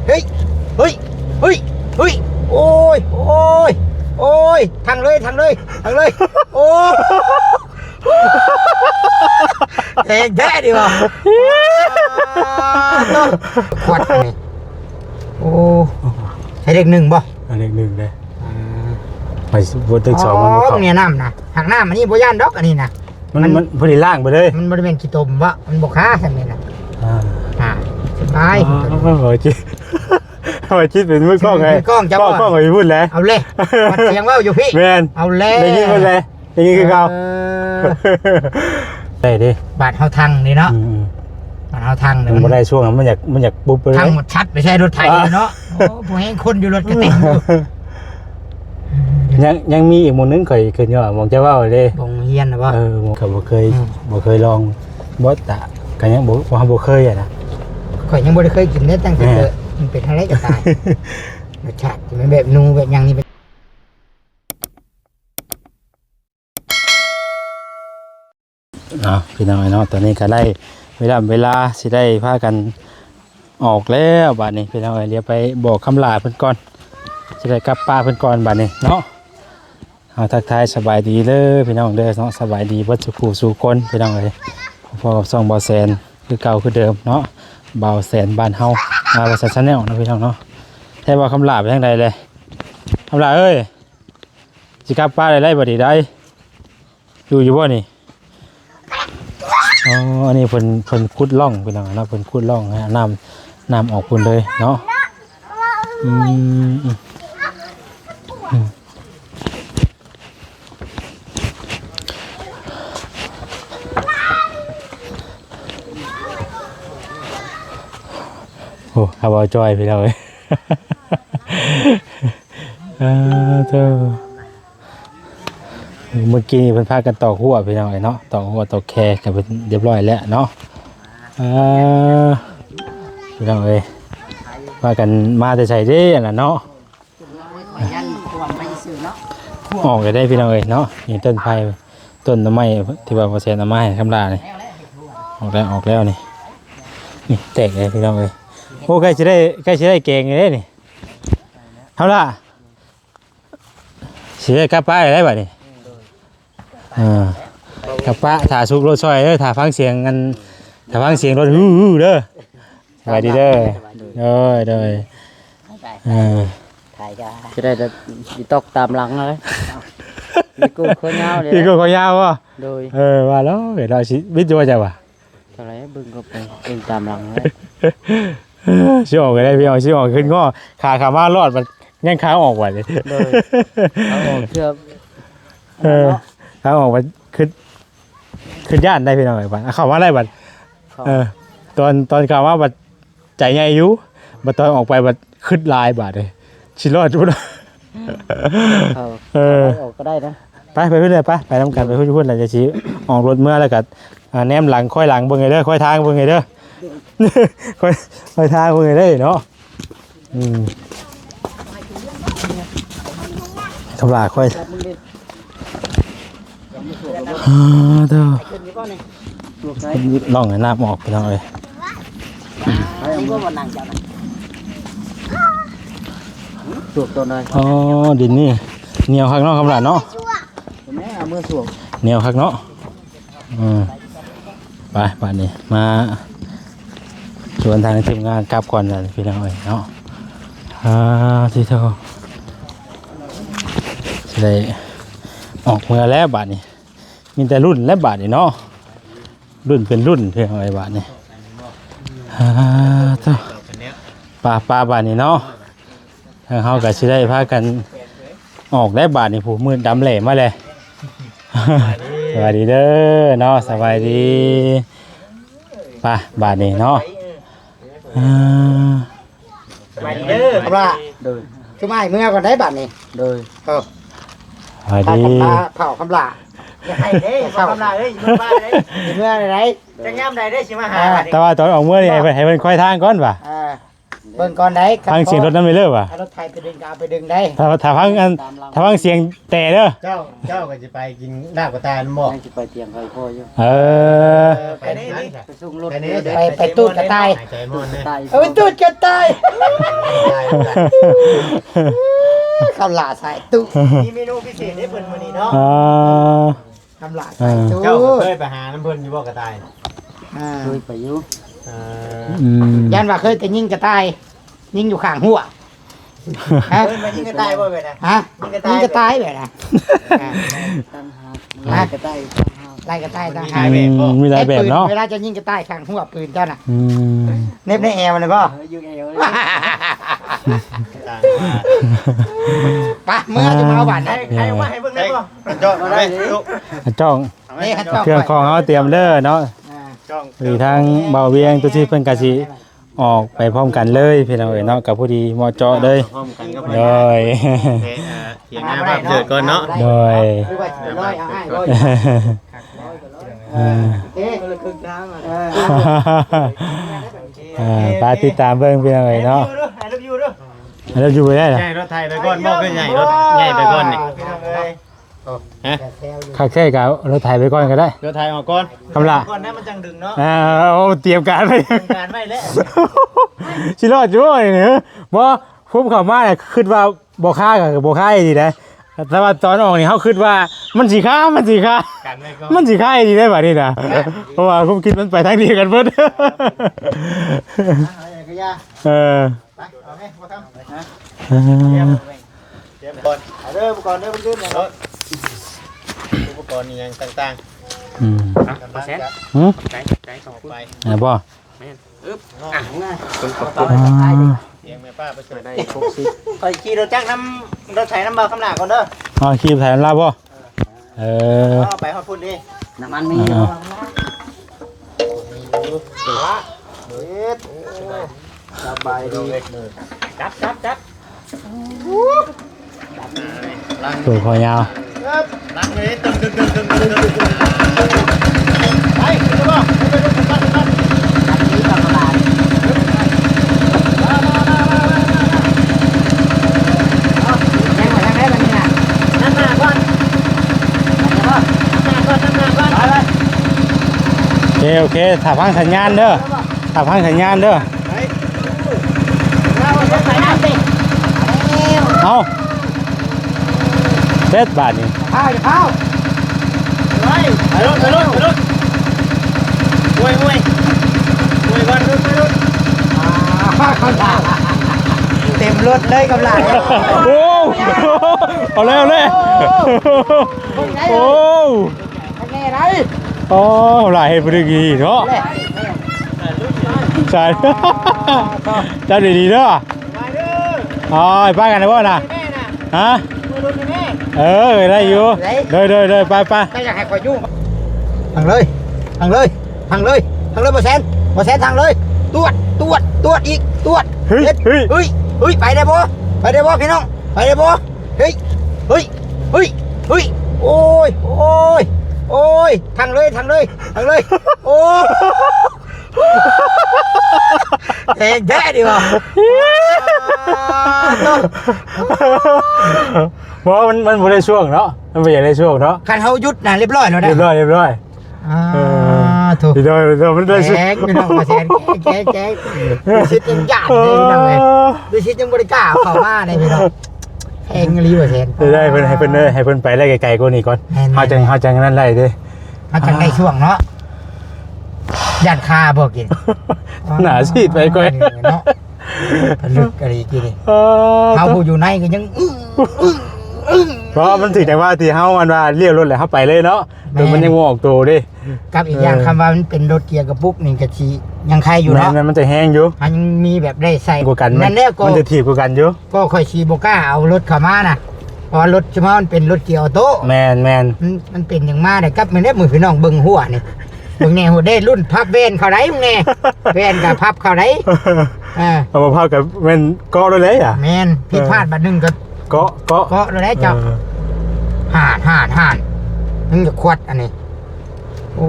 เฮ้ยเฮ้ยเฮ้ยเฮ้ยโอ้ยโอ้ยโอ้ยทางเลยโอ้แรงแท้ดิวะขวดนี่โอ้ใช้เลขหนึ่งบ่เลขหนึ่งเลยไปบนตึกสองมันบ่เข้าเนี่ยน้ำนะหางน้ำอันนี้บ่ย่านดอกอันนี้นะมันพอดีล่างไปเลยมันบริเวณขี้ตมวะมันบ่ค้าใช่ไหมนะสบายโอ้ยจิทำไมคิดเป็นมือกล้องไงกล้องจะบอกกล้องไปพูดแล้วเอาเลยเสียงว่าอยู่พี่แมนเอาเลยได้ยินหมดเลยได้ยินคือเขาได้ดิบาดเฮาทางนี่เนาะบาดเฮาทางเนี่ยมันได้ช่วงมันอยากปุ๊บไปเลยทางหมดชัดไม่ใช่รถไถเนาะโอ้ผู้ให้คนอยู่รถกระเต็มยังมีอีกมุมนึงเคยย่อมองจะว่าเลยบงเฮียนนะว่าเขาบ่เคยลองบ่ตะกันยังบ่เคยอ่ะนะข่อยยังบ่ได้เคยกินเนื้อตั้งแต่เกิดมันเป็นอะไรก็ตายรสชาติมันแบบนูแบบยังนี่เป็นพี่น้องเนาะตอนนี้ก็ได้เวลาสิได้พากันออกแล้วบัดนี้พี่น้องเดี๋ยวไปบอกคำลาเพิ่นก่อนสิได้กลับป้าเพิ่นก่อนบัดนี้เนาะเอาทักทายสบายดีเลยพี่น้องเด้อเนาะสบายดีเบิดสุขสู่คนพี่น้องเลยพอกับซ่องบ่แสนคือเก่าคือเดิมเนาะบ่าวแสนบ้านเฮาภาษาชาแนลนะพี่น้องเนาะแท้ว่าคำลาไปทางใดเลยคำลาเอ้ยสิกลับป้าได้บ่ดีได้อยู่บ่นี่อ๋ออันนี้เพิ่นขุดร่องพี่น้องเนาะเพิ่นขุดร่องฮะน้ำออกพุ่นเลยเนาะโอ้เอาจอยพี่น้องเอ้ยเมื่อกี้เพิ่นพากันตอกหัวพี่น้องเนาะตอกหัวตอกแคกันเป็นเรียบร้อยแล้วเนาะพี่น้องเอ้ยพากันมาแต่ใส่ได้น่ะเนาะออกได้พี่น้องเอ้ยเนาะนี่ต้นไผ่ต้นต้นไม้ที่ว่าบ่แซ่นไม้ธรรมดานี่ออกแล้วนี่แตกเลยพี่น้องเอ้ยโอ้ใกล้สิได้แกงเลยนี่เท่าล่ะสิได้กลับป้าได้บัดนี้กับป้าถ่าซุกรถซอยเด้อถ่าฟังเสียงกันถ่าฟังเสียงรถฮู้เด้อสวัสดีเด้อเด้อถ่ายจ้าจะได้ตกตามหลังเลยมีกูข้อยาวเลยมีกูข้อยาววะโดยว่าแล้วเดี๋ยวเราชิวิทย์จะว่าจะวะเท่าไรบึ้งก็ไปเองตามหลังเลยชิออกไปได้พี่ชิออกขึ้นก็ขามารอดมันยังขาออกว่ะเลยขาออกเชื่อขาออกมันขึ้นย่านได้พี่น้องไอ้บ้านเข้ามาได้บ้านตอนเข้ามาบัดใจใหญ่อยู่บัดตอนออกไปบัดขึ้นลายบาดเลยชิรอดจุ๊บออกก็ได้นะไปเพื่อนเลยไปทำกันไปเพื่อนอะไรจะชี้ออกรถเมื่อแล้วกันแนมหลังค่อยหลังเบิ่งไงเด้อค่อยทางเบิ่งไงเด้อค่อยทางเบิ่งไงเด้อเนาะทำลายค่อยเด้อล่องให้น้ำออกไปน้องเลยสูบตัวไหนอ๋อดินนี่เหนียวคักเนาะคำลาเนาะเมื่อสูบเหนียวคักเนาะไปป่านนี้มาชวนทางทีมงานกลับก่อนเลยพี่น้องเลยเนาะที่เท่าจะได้ออกเมื่อแล้วบาทนี้มีแต่รุ่นและบาทนี่เนาะรุ่นเป็นรุ่นเพียงอะไรบาทนี่เท่าปลาบาทนี่เนาะทางเขากับชิได้พากันออกได้บาทนี่ผู้มือดำแหลมมาเลยสวัสดีเด้อเนาะสบายดีป่ะบาทนี่เนาะสบายดีเด้อครับล่ะช่วยมาเมื่อก่อนได้บาทนี่โดยสวัสดีเผาคำลาให้เด้เผาคำลาเด้เมื่อบ้านเด้เมื่อไหนจะย่ำใดได้ชิมาหาแต่ว่าตอนออกเมื่อนี่ให้เป็นค่อยทางก่อนป่ะ เบิ่งก่อนได้ ฟังเสียงรถนั้นไปเลยว่ะ ถ้ารถไทยไปดึงก็เอาไปดึงได้ ถ้าฟังเสียงแต่เด้อ เจ้าก็จะไปกินลาบกระตายหมอก ยังจะไปเตียงใครพ่ออยู่ เออ ไปนี่นี่ ไปส่งรถ ไปตูดกระต่าย หายใจมอนเนี่ย ตาย เอาไปตูดกระต่ายข้าวหลาใส่ตู้ มีเมนูพิเศษได้เพิ่นมื้อนี้เนาะ อ่า ข้าวหลาใส่ตู้ เจ้าเคยไปหาน้ำเพิ่นอยู่บ่กระตาย เคยไปอยู่ อืม ยันว่าเคยแต่ยิงกระต่ายยิงอยู่ข้างหัวฮะ เพิ่นมายิงกระตายบ่ไปนะ ฮะยิงกระต่ายแบบนะ ตั้งหากไล่ก็ได้ตั้งหาก ไล่กระต่ายต่าง อื หาก มมีหลายแบบเนาะ เวลาจะยิงกระต่ายข้างหัวปืนเจ้าน่ะ อืม เน็บในแอวเลยป่ะ อยู่เอวเลย ปะเมื่อจะมาเอาบัตรนะ ใครว่าให้เบิ่งได้บ่จอดมาได้ลูก จ้อง นี่ขัดจ้อง เครื่องของเขาเตรียมเด้อเนาะ จ้อง หรือทางเบาเวียงตัวที่เพิ่นกะสิออกไปพร้อมกันเลยพี่น้องเอ้ยเนาะกับผู้ดีมอเจาะเลย พร้อมกันก็ไป โดย เถียงหน้าบ้านเกิดก่อนเนาะ โดย หรือว่าจะร้อยเอาให้ร้อย เอ๊ะ เลยครึ่งทางอ่ะ ไปติดตามเบิ่งพี่น้องเอ้ยเนาะ ให้ลูกอยู่ด้วย แล้วอยู่ไปได้เหรอ ใหญ่รถไทยไปก่อนบอกคือใหญ่รถใหญ่ไปก่อนนี่ฮะ คักแท้กับรถไถไปก่อนก็ได้ รถไทยออกก่อน คำละ ก่อนนะมันจังดึงเนาะ โอ้เตรียมการไป การไว้แล้ว ชิรอดจ้วยเนี่ยบ่พุ่มเข้ามาเนี่ยคิดว่าบ่ค่ากับบ่ค่าดีนะแต่ว่าตอนออกนี่เฮาคิดว่ามันสิค่า การไว้ก่อน มันสิค่าดีได้บัดนี้นะเพราะว่าผมคิดมันไปทางเดียวกันเบิด ก็ยา เออ ไปเอาไหมบ่ทำเตรียมก่อนเอาเด้ออุปกรณ์เด้อมันขึ้นอย่างรถอุปกรณ์นี่ยังต่าง อืม ๆกำลังจะ หือ ใจของไป ไหนบ่ เตียงแม่ป้าไปช่วยได้ คอยขี่รถจักรน้ำรถไถน้ำเบาข้างหน้าก่อนเด้อ อ๋อคีบแถมลาบ่เออ เอาไปฮอดพุ่นดิ น้ำมันมีอยู่ สบายดีจับ ตัวคอยาว ล้างเลยตึงไปขึ้นบ่ไปรถกันบ้าน นี่ตลาดยังมาทางไหนบัดนี้น่ะนั่งหน้าก่อนโอเคถ้าฟังสัญญาณเด้อถ้าฟังสัญญาณเด้อ เรารถไถน้ำสิ เอาเด็ดบาทนี่ เข้าจะเข้า ไปรถห่วยก่อนรถ เต็มรถเลยกับหลาน โอ้เอาเลยโอ้ แน่ไร โอ้หลายเฮ็ดบ่ได้กี่เนาะใช่จับดีๆเด้ออ๋อไปกันได้บ่น่ะฮะได้อยู่เด้อไป ก็อยากให้คอยยุ่งทางเลยบ่แซนทางเลยตรวจอีกตรวจ เฮ้ย ไปได้บ่พี่น้องไปได้บ่เฮ้ยโอ้ยทางเลยโอ้เองแท้ดิบ่ เพราะมันบ่ได้ช่วงเนาะมันบ่อยากได้ช่วงเนาะ คันเฮาหยุดน่ะเรียบร้อยแล้วนะ เรียบร้อย ถูก เดี๋ยวมันได้ช่วง แกพี่น้องมาแซนแกดูชิดยังหยาดเลยพี่น้องเลยดูชิดยังบริการเข้ามาเลยพี่น้องแพงรีว่าแซน ได้เพิ่นให้เพิ่นไปไล่ไกลๆกว่านี้ก่อนเฮาจังนั้นไล่เด้ มันจังได้ช่วงเนาะย่านคาบ่กิน หนาซีดไปก่อน เนาะผลึกอะไรกินนี่เฮาผู้อยู่ในก็ยังเพราะมันถึงแต่ว่าที่เฮามันว่าเลี้ยวรถแล้วเฮาไปเลยเนาะโดยมันยังบ่ออกตัวเด้ กับอีกอย่างคำว่ามันเป็นรถเกียร์กระปุกนี่ก็สิยังใครอยู่เนาะ มันจะแห้งอยู่ มันยังมีแบบได้ใส่ กว่ากัน นั่นแล้วก็ มันจะถีบกว่ากันอยู่ ก็ค่อยขี่บ่กล้าเอารถเข้ามาน่ะเพราะรถจะมามันเป็นรถเกียร์ออโต้ แมน มันเป็นอย่างมาได้กับมันได้มือพี่น้องเบิ่งหัวนี่เบิ่งแน่หัวได้รุ่นพับเวนเขาได้มึงแน่เวนกับพับเขาได้ เอามาพากับแม่นเกาะเลยอ่ะ แมนผิดพลาดบัดหนึงก็ เกาะ เลยเจ้าห่านมึงจะควัดอันนี้โอ้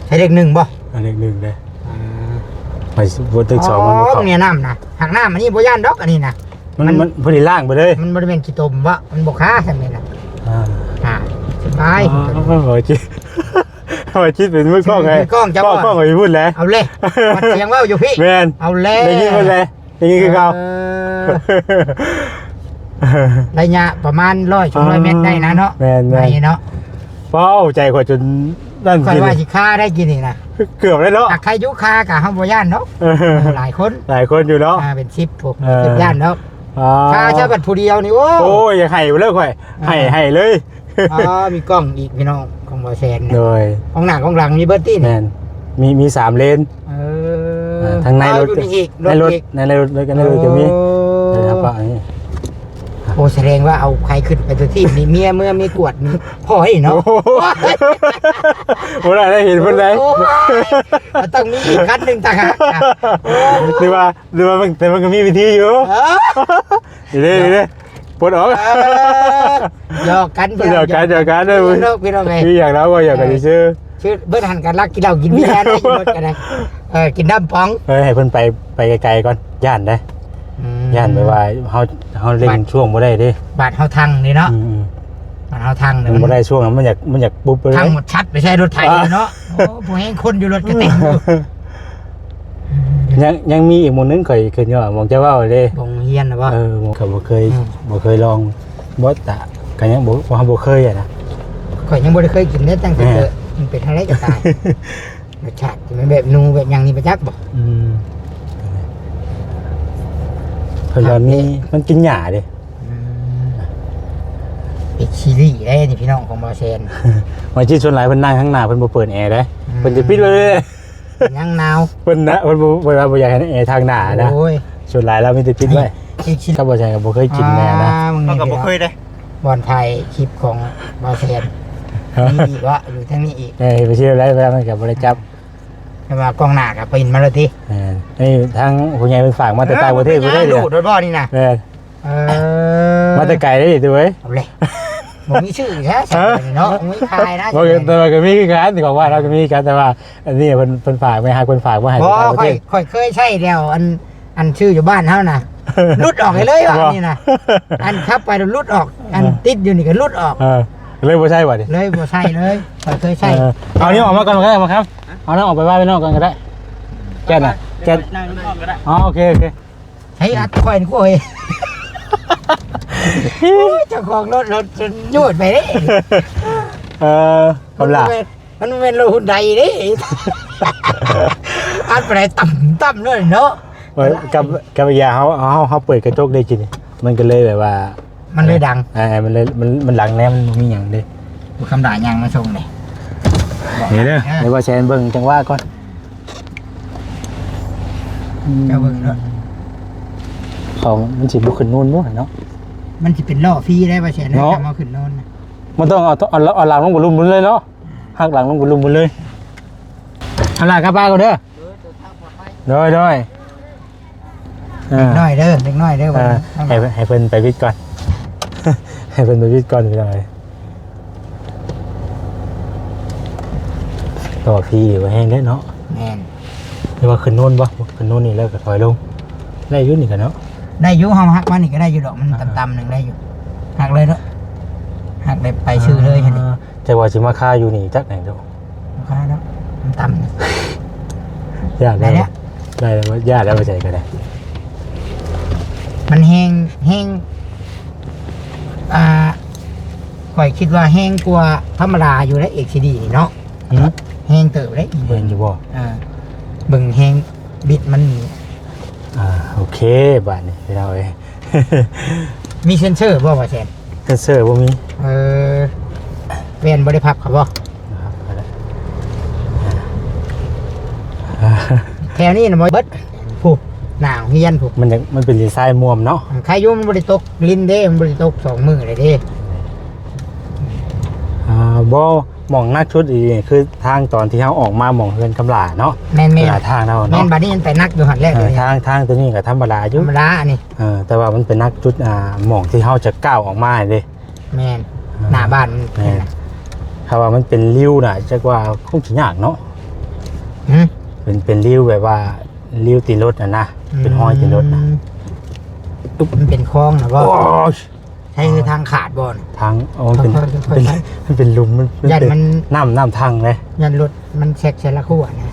ใช้เลขหนึ่งบ่ อันเลขหนึ่งเลย ไปบนตึกสองมันบ่เข้า เนี่ยน้ำนะหางน้ำอันนี้บ่ย่านดอกอันนี้นะ มันพอดีล่างไปเลย มันบริเวณขี้ตมวะมันบกค้าใช่ไหมนะ อ่า สบาย โอ้ยจิโอ้ยจิเป็นมือกล้องไง กล้องจะ กล้องไอ้พูดแล้ว เอาเลยมันเสียงว่าอยู่พี่ แมน เอาเลย ได้ยินหมดเลยได้ยินคือเขา ระยะประมาณ100-200 เมตรได้นะเนาะ แมน ไหนเนาะ เป้าใจกว่าจนนั่น ค่อย กิน ว่าสิค้าได้กินนี่นะ เกือบได้เนาะ ถ้าใครยุค้ากับห้องบ่ย่านเนาะหลายคน หลายคนอยู่เนาะ เป็น10ถูก10ย่านเนาะ อ๋อ ค้าชาวบัดผู้เดียวนี่โอ้ โอ้ยอย่าให้ไปเลยค่อยให้เลย มีกล้องอีกพี่น้องของบ่แซน โดย ของหน้าของหลังมีเบิร์ตี้ แม นี่ นมี3เลน ทางในรถ อยู่อีก ในรถในรถกันในรถจะมีนะครับก็อันนี้ โอ้แสดงว่าเอาใครขึ้นไปตัวที่นี่เมียเมื่อมีกวดมีพ่อให้เนาะ โอ้โหได้เห็นเพิ่นได้ โอ้ยต้องมีอีกคันหนึ่งต่างหากนะ หรือว่ามันแต่มันก็มีวิธีอยู่ นี่เลยปลดออก หยอกกัน หยอกกันได้ พี่น้องไง พี่อยากแล้วก็อยากกันซื้อ ชื่อเบิ้ลหันกันรักกินเหล้ากินเบียร์ได้กินรถกันได้กินน้ำป๋อง ให้เพิ่นไปไกลๆก่อนย่านได้ย่านไปว่าเฮาเล่นช่วงบ่ได้เด้ บาดเฮาทางนี่เนาะบาดเฮาทาง มันบ่ได้ช่วงมันอยากปุ๊บไปเลย ทางหมดชัดไม่ใช่รถไถเนาะโอ้ผู้แห้งคนอยู่รถก็เต็มอยู่ ยังมีอีกหมู่นึงเคยย่อมองจะว่าเด้ บงเฮียนนะว่า ก็บ่เคยลองบ่ตะก็ยังบ่เคยอ่ะนะ ข่อยยังบ่ได้เคยกินเนื้อตั้งแต่เกิดมันเป็นอะไรก็ตายรสชาติมันแบบนูแบบอย่างนี้ประจักษ์บ่ เพิ่นว่ามีมันกินหญ้าดิ เป็นซีรีส์ได้นี่พี่น้องของบอเซน วันที่ชวนหลายเพิ่นนั่งข้างหน้าเพิ่นบ่เปิดแอร์เด้เพิ่นจะปิดไว้เลย ยังหนาว เพิ่นนะเพิ่นบ่อยากให้แอร์ทางหน้านะ โอ้ย ชวนหลายแล้วมีแต่ปิดไว้ อีกชิ้น ก็บ่ใช่ก็บ่เคยกินแน่นะ เขาก็บ่เคยได้ บอลไทยคลิปของบอเซนมีอีกวะอยู่ทั้งนี้อีก ไปเชื่อแล้วมันก็บ่ได้จับ แต่ว่ากล้องหน้ากับปินมาเลยที นี่ทางผู้ใหญ่เพิ่นฝากมาแต่ต่างประเทศบ่ได้เด้ ดู อ ดรถบ่อนี่นะมาแต่ไกลได้ดิเว้ย เอาเลยผมมีชื่อแค่เนาะไม่คายนะ บ่แต่ว่าก็มีคือกันที่ว่าเราก็มีกันแต่ว่าอันนี้เพิ่นฝากไว้ให้เพิ่นฝากมาให้ บ่ ต่างประเทศ ค่อยเคยใช่แล้วอันชื่ออยู่บ้านเฮานะลุดออกเลยว่ะนี่นะอันขับไปลุดออกอันติดอยู่นี่ก็ลุดออก เลยบ่ใช่ว่ะดิ เลยบ่ใช่เลยเคยใช่ เอานี่ออกมาก่อนก็ได้ครับเอาน้ำออกไปว่าไปนอกก่อนก็ได้แก่น่ะแก่ นั่งนอกก็ได้ อ๋อโอเค ใช้อัดค่อยนี่กูเฮ้ยเจ้าของรถจนยูดไปเด้ กำลัง มันเป็นรถหุ่นใดเด้อัดไปไหนต่ำเลยเนาะ กับยาเขาเปิดกระจกได้จริงมันก็เลยแบบว่า มันเลยดัง มันเลยมันหลังแน่มันมีอย่างเด้ คำด่ายังมาชงเลย เห็นเด้อในว่าแชนเบิ่งจังว่าก่อน เจ้าเบิ่งเนาะ ของมันสิบุขึ้นนู่นมั้งเนาะ มันจะเป็นล่อฟรีได้ป่ะเชนนะจะมาขึ้นโน่นนะ มันต้องเอาหลังลงบนลุ่มเลยเนาะหักหลังลงบนลุ่มเลยเอาหลังกลับบ้านก่อนเด้อโดย เล็กน้อยเด้อเล็กน้อยเด้อ ให้เพิ่นไปวิทย์ก่อน ให้เพิ่นไปวิทย์ก่อนไปเลยต่อพี่ไว้แห้งได้เนาะ แม่น เรียกว่าขึ้นโน่นปะขึ้นโน่นนี่แล้วก็ถอยลงได้ยุ่นนี่กันเนาะ ได้อยู่ห้องหักมันนี่ก็ได้อยู่ดอกมันต่ำๆหนึ่งได้อยู่หักเลยเนาะหักได้ไปชื่อเลยเห็นไหม แต่ว่าชิมาค่าอยู่นี่จักไหนเด้อ ลูกค้าเนาะมันต่ำนะ ญาติได้แล้วญาติแล้วไปใจก็ได้ มันแห้งข่อยคิดว่าแห้งกว่าธรรมดาอยู่แล้วเอกซีดีนี่เนาะแห้งเติบได้อีก เบิ่งอยู่บ่ เบิ่งแห้งบิดมัน โอเคบาดนี่ไปเอาเอ้ มีเซนเซอร์บ่ว่าแซน เซนเซอร์บ่มี เวียนบริพับครับบ่ นะครับไปแล้ว แถวนี้นะบ่เบิดผู้หนาวเฮียนผู้ มันเป็นดีไซน์ม่วมเนาะ ใครอยู่มันบริตกลิ้นเด้มันบริตก2 มื้อเลยเด้ บ่หม่องนักชุดอีนี่คือทางตอนที่เฮาออกมาหม่องเฮือนกำลาเนาะ แม่น ทางเนาะ แม่นบัดนี้มันไปนักอยู่หันแรกเลย ทางตัวนี้ก็ธรรมดาอ ธ ยู่ รรมดาอันนี้ แต่ว่ามันเป็นนักจุดหม่องที่เฮาจะก้าวออกมาเด้ แม่นหน้าบ้านมัน แม่นถ้าว่ามันเป็นริ้วน่ะจักว่าคงสิยากเนาะเป็นริ้วแบบว่า ริ้วตีนรถนะเป็นห้อยตีนรถนะ ตุ๊บมันเป็นคลองนะบ่ โอ้ย ใช่คือทางขาดบ่อน ทางโอ้มันเป็นหลุมมัน ยัน เป็น มัน น้ำทางเลย ยันรถมันแซกใช้ละขั้วนะ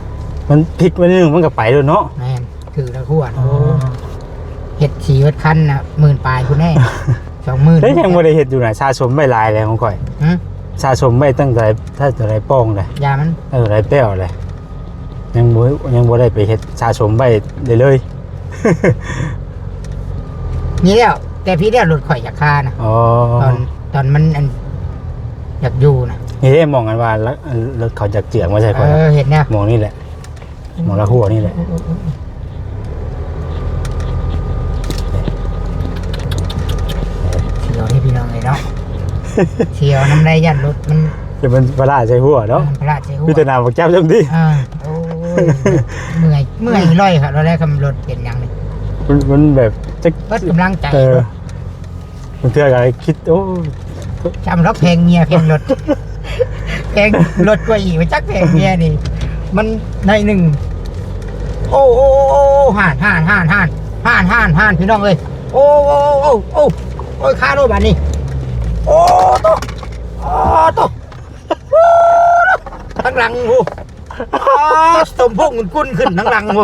มันพลิกวันนึงมันก็ไปเลยเนาะ แม่นถือละขั้วโอ้เห็ดสีเห็ดคันน่ะ10,000ปลายคุณแน่ 20,000 ได้ยังบ่ได้เฮ็ดอยู่น่ะสะสมไม่หลายเลยของข่อย หึ สะสมไม่ตั้งแต่ถ้าแต่ไรป้องเลย ยามัน ไรแป้วเลยยังบ่ได้ไปเฮ็ดสะสมไว้เลย นี่แล้วแต่พี่ได้รถข่อยอยากคานะ อ๋อ ตอนมันอันอยากอยู่นะ นี่ได้มองกันว่าแล้วเขาจะเจียงมาใช่ข่อยนะ เห็นเนี่ย มองนี่แหละมองละหัวนี่แหละ เชียวให้พี่น้องเลยเนาะ เชียวน้ำไรยันรถมัน จะมันปลาใช่หัวเนาะ พระราชหัว พิจารณาบักแก้วจังดิ โอ้ยเมื่อยร้อยครับเราได้คำรถเป็นอย่างนี้ มันแบบจะ เพิ่กำลังใจ มันเพื่ออะไรคิดโอ้ จำรถเพลงเมียเพลงรถ เพลงรถกว่าอีกไปจักเพลงเมียนี่มันในหนึ่งโอ้ห่านพี่น้องเลยโอ้ยคาโรบานี่โอ้โตทั้งหลังหูสมพงษ์กุ้นขึ้นทั้งหลังหู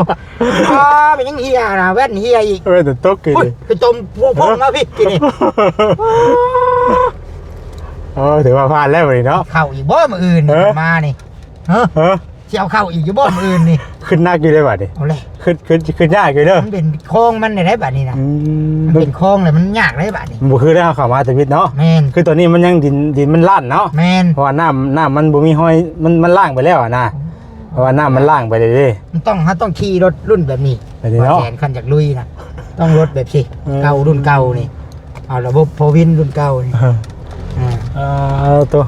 เป็นยังเฮียนะแว่นเฮียอีก ไม่แต่ตกกิน ไปจมพงมาพี่กินนี่ ถือว่าผ่านแล้วเลยเนาะ เข่าอีกบ่มืออื่นมานี่เจียวเข่าอีกอยู่บ่มืออื่นนี่ ขึ้นหน้ากินได้ป่ะดิ เอาเลย ขึ้นยากเลยเด้อ มันเป็นโค้งมันได้แบบนี้นะมันเป็นโค้งเลยมันยากได้แบบนี้ มันคือได้เข้ามาแต่วิทย์เนาะ แมน คือตัวนี้มันยังดินมันล่านเนาะ แมน เพราะว่าน้ำมันบ่มีห้อยมันล่างไปแล้วอ่ะนะเพราะว่าน้ำมันล่างไปเลยดิ มันต้องขี่รถรุ่นแบบนี้ แบบนี้เนาะ แขนคันจากลุยนะต้องรถแบบสิเก่ารุ่นเก่านี่เอาระบบโพวินรุ่นเก่านี่ ตัว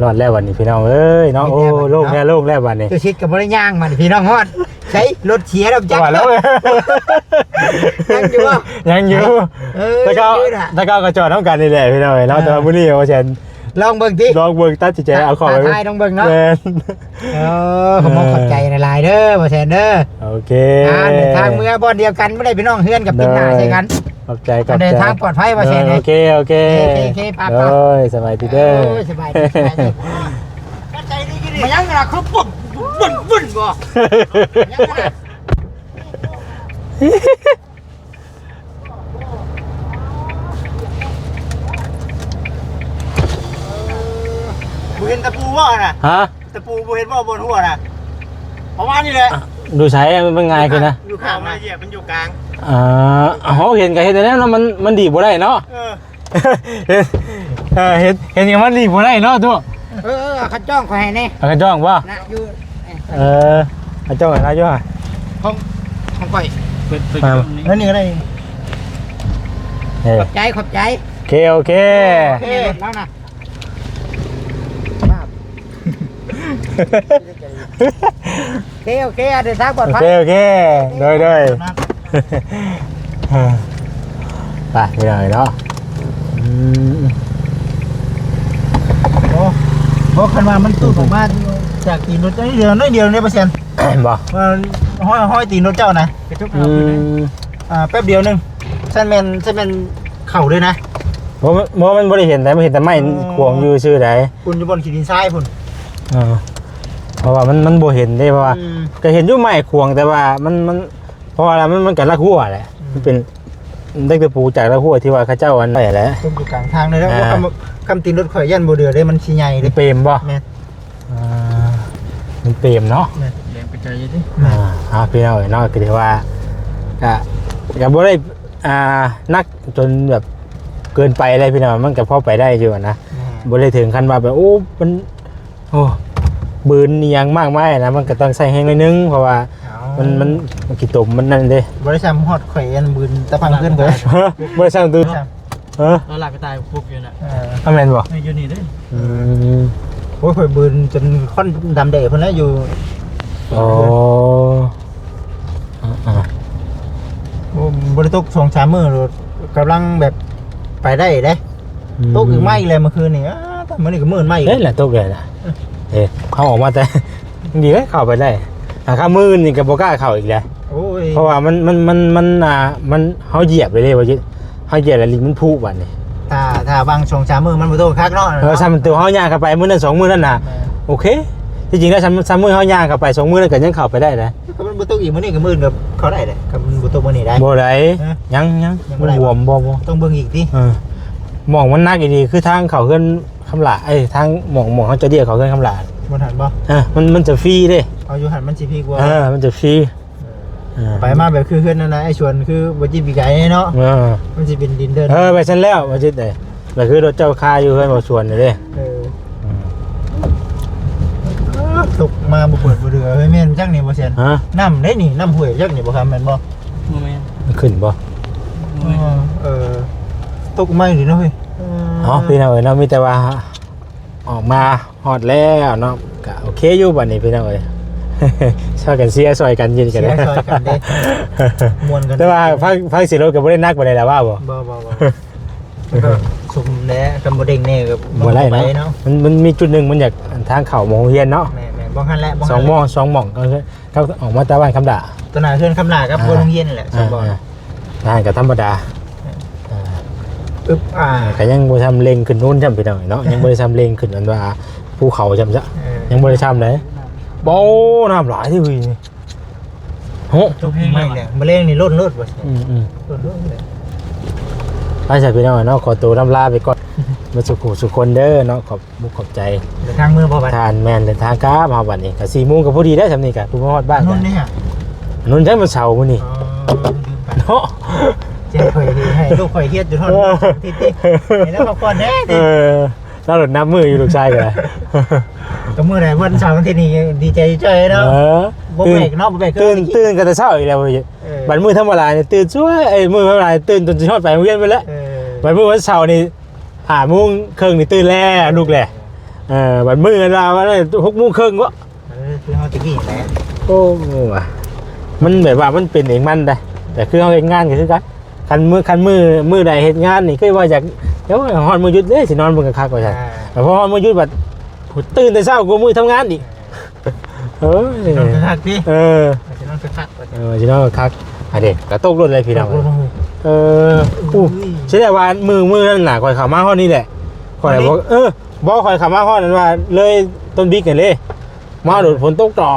รอดแล้ววันนี้พี่น้องเอ้ยเนาะโอ้โล่งแล้ววันนี้ ตัวชิดกับบริย่างมันพี่น้องฮอดใช้รถเสียดับจักร ว่าแล้ว ยังอยู่วะ ยังอยู่แล้วก็กระจอดเท่ากันนี่แหละพี่น้องเนาะแต่ว่าบุรีว่าฉัน ลองเบิ่งที่ ลองเบิ่งตัดสินใจเอาของไป ทายต้องเบิ่งเนาะ แม่น ผมขอบใจหลายๆเด้อบ่แซนเด้อ โอเค เดินทางเมื่อบอนเดียวกันไม่ได้พี่น้องเฮือนกับปินหน้าใช่กัน ขอบใจขอบใจ เดินทางปลอดภัยบ่แซน โอเค โอเคป้า โอ้ยสบายดีเด้อ สบายดีมายังกระคือปุ๊บบึ้นบ่ยังกระบูเห็นตะปูว่าน่ะ ฮะ ตะปูบูเห็นว่าบนหัวน่ะเพราะว่านี่แหละ ดูใช้มันเป็นไงคือนะ อยู่ข้างมาเหยียบมันอยู่กลาง เขาเห็นกันเห็นแต่แล้วมันดีบ่ได้เนาะ เห็นอย่างมันดีบ่ได้เนาะตัว ขัดจ้องขอให้แน่ กระจ้องป่ะ นะอยู่ กระจ้องอะไรจ้ะ ของก่อย แล้วนี่ก็ได้ ขอบใจ โอเค แล้วนะโอเคเดินทางปลอดภัย โอเคโดยไปไม่ได้เนาะ เพราะคันว่ามันตู้ออกมาจากตีนรถน้อยเดียวเนี่ยเปอร์เซ็นต์ บ่ มันห้อยตีนรถเจ้านะแป๊บเดียวนึงเส้นเมนเข่าด้วยนะ เพราะมันบ่ได้เห็นแต่ไม่เห็นแต่ไม่ขวงอยู่ชื่อใด คุณอยู่บนขีดินทรายคุณ เพราะว่ามันบ่เห็นได้เพราะว่าก็เห็นอยู่ไม่ขวงแต่ว่ามันเพราะอะไรมันกันละหัวแหละมันเป็นได้กระปูจากละหัวที่ว่าข้าเจ้าอันได้แหละ ต้มอยู่กลางทางเลยแล้วคำตีนรถข่อยยันโบเดือได้มันชี้ใหญ่เล มัน ย เปรมบ่ แม่ มันเปรมเนาะ แดงไปใจดิ พี่น้องเนาะก็ถือว่าก็บ่ได้นักจนแบบเกินไปอะไรพี่น้องมันก็พอไปได้อยู่นะบ่ได้ถึงขั้นว่าแบบโอ้มันโอ้บืนยังมากมายนะมันก็ต้องใส่ให้หน่อยนึงเพราะว่ามันกี่ตุ่มมันนั่นเด้ บริษัทฮอดข่อยยันบืนตะพังเพื่อนเลย บ่ได้สร้างตัวเราหลักไปตายปุ๊บอยู่น่ะ แม่นบ่ อยู่นี่ด้วยโอ้ยข่อยบืนจนค่อนดำเดะเพิ่นแล้วอยู่ โอ้บริตก2-3 มื้อกำลังแบบไปได้เด้ตกอีกไม่เลยเมื่อคืนนี่แต่มื้อนี้ก็มื้อใหม่อีก เด้แหละตกเลยนะเขาออกมาแต่ดีเลยเข้าไปได้ถ้าข้ามือนี่ก็บ่กล้าเข้าอีกแล้ว โอ้ เพราะว่ามันมันเฮาเหยียบเลยว่าจิเฮาเหยียบแล้วลิ้นมันพุบัดนี่ ถ้าบาง2-3มื้อมันบ่ต้องคักเนาะ ซ้ำตัวเฮาย่างเข้าไปมื้อนั้น2มื้อนั้นน่ะโอเคจริงๆแล้วซ้ำมื้อเฮาย่างเข้าไป2มื้อนั้นก็ยังเข้าไปได้นะ ก็มันบ่ต้องอีกมื้อนี้ก็มื้อกับเขาได้เลยก็มันบ่ต้องมื้อนี้ได้ บ่ได้ยังมันบวมบ่ ต้องเบิ่งอีกติ หม่องมันนักอีดีคือทางเขาเฮือนคำหลาทางหม่องเขาจะเรียกเขาเฮือนคำหลา บ่ทันบ่ มันจะฟรีเด้ เอาอยู่หันมันสิพีกว่า มันจะฟรี ไปมาแบบคือเฮือนนั่นนะไอ้ชวนคือบ่จิปีไก่เนาะมันสิเป็นดินเดิน ไปฉันแล้วว่าจิได้แต่คือรถเจ้าคาอยู่เฮือนบ่ชวนเด้ ตกมาบ่เปิดบ่เดือเฮ้ยแม่นจังนี่บ่เซียนน้ำได้นี่น้ำห้วยจักนี่บ่ครับแม่นบ่ มันขึ้นบ่ ตกมาอีหลีเนาะเฮ้ย พี่น้องเอ้ยเนาะมีแต่ว่าออกมาฮอดแล้วเนาะก็โอเคอยู่บัดนี้พี่น้องเอ้ยช่วยกันเสียซอยกันยินกัน เสียซอยกันเด้ม่วนกัน แต่ว่าพักสิรถก็บ่ได้นักบ่ได้แล้วว่าบ่ บ่ก็สุ่มแหน่กันบ่เด้งแน่ก็ บ่ได้เนาะมันมีจุดหนึงมันอยากทางเข้าหมองเฮียนเนาะ แม่บ่ทันแล้ว 2หม่องก็เขาออกมาตะวันคำด่า ตนาเฮือนคำหน้ากับบ่โรงเรียนนี่แหละบ่ ได้ก็ธรรมดา ก็ยังบ่ทำเล็งขึ้นนู้นจำไปหน่อยเนาะยังบ่ได้ทำเล็งขึ้นอันว่าภูเขาจำซะยังบ่ได้ทำเลยบ่น้ำหลายที่วีโห ตกไม่เนี่ยมะเร็งนี่ล้นบ่ล้นเลย ไปใส่พี่น้องเนาะขอตัวลำลาไปก่อนมาสุขคนเด้อเนาะขอบใจ เดินทางมือบ่บัด ทานแม่นเดินทางกลับมาบัดนี้ก็4 โมงก็พอดีได้ซำนี้ก็ผู้มาฮอดบ้าน นู่นนี่ฮะ นู่นจังมื้อเช้ามื้อนี้เนาะ เจ๊ข่อยให้ลูกข่อยเฮ็ดอยู่เท่านั้นตินี่แล้วพักผ่อนแน่ติ เราหลดน้ำมืออยู่ลูกชายกันเลย ก็มื้อใดวันเสาร์ที่นี่ดีใจจ้อยเนาะบ่เบรกเนาะบ่เบรก ตื่นกันแต่เช้าอีกแล้วบัดมื้อธรรมดาเนี่ยตื่นช่วยมื้อธรรมดาตื่นจนจะฮอดไปโรงเรียนไปแล้วบัดมื้อวันเสาร์นี่5 โมงครึ่งนี่ตื่นแล้วลูกแหละบัดมื้อกันว่า6 โมงครึ่งวะ คือเฮาตะกี้แหละ โอ้มันแบบว่ามันเป็นเองมันได้แต่คือเฮาเฮ็ดงานก็คือกันคันมื้อใดเฮ็ดงานนี่คือว่าอยากเดี๋ยวฮอดมื้อหยุดเด้สินอนเบิ่งคักๆว่าซั่นแต่พอฮอดมื้อหยุดบัดตื่นแต่เช้ากูมื้อทำงานอีกนอนคักติสินอนคักสินอนคักเด็กก็ตกรถเลยพี่น้องใช่แต่ว่ามือนั่นน่ะข่อยเข้ามาฮอดนี่แหละข่อยบอกบ่ข่อยเข้ามาฮอดนั่นว่าเลยต้นบิ๊กกันเลยมาโดดฝนตกตอ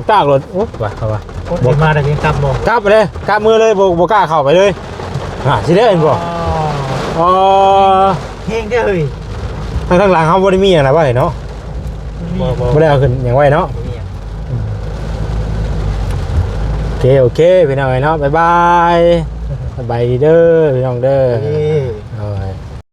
กตากรถว่าเขาว่า บ่มาได้กลับบ่ กลับไปเลยกลับมือเลยบ่กล้าเข้าไปเลยสิได้เห็นบ่เฮงเด้อเฮ้ย ทางหลังเขาบ่ได้มีหยังนะว่าเนาะบ่ได้เอาขึ้นหยังไว้เนาะโอเคพี่น้องเนาะบ๊ายบายสบายดีเด้อพี่น้องเด้อ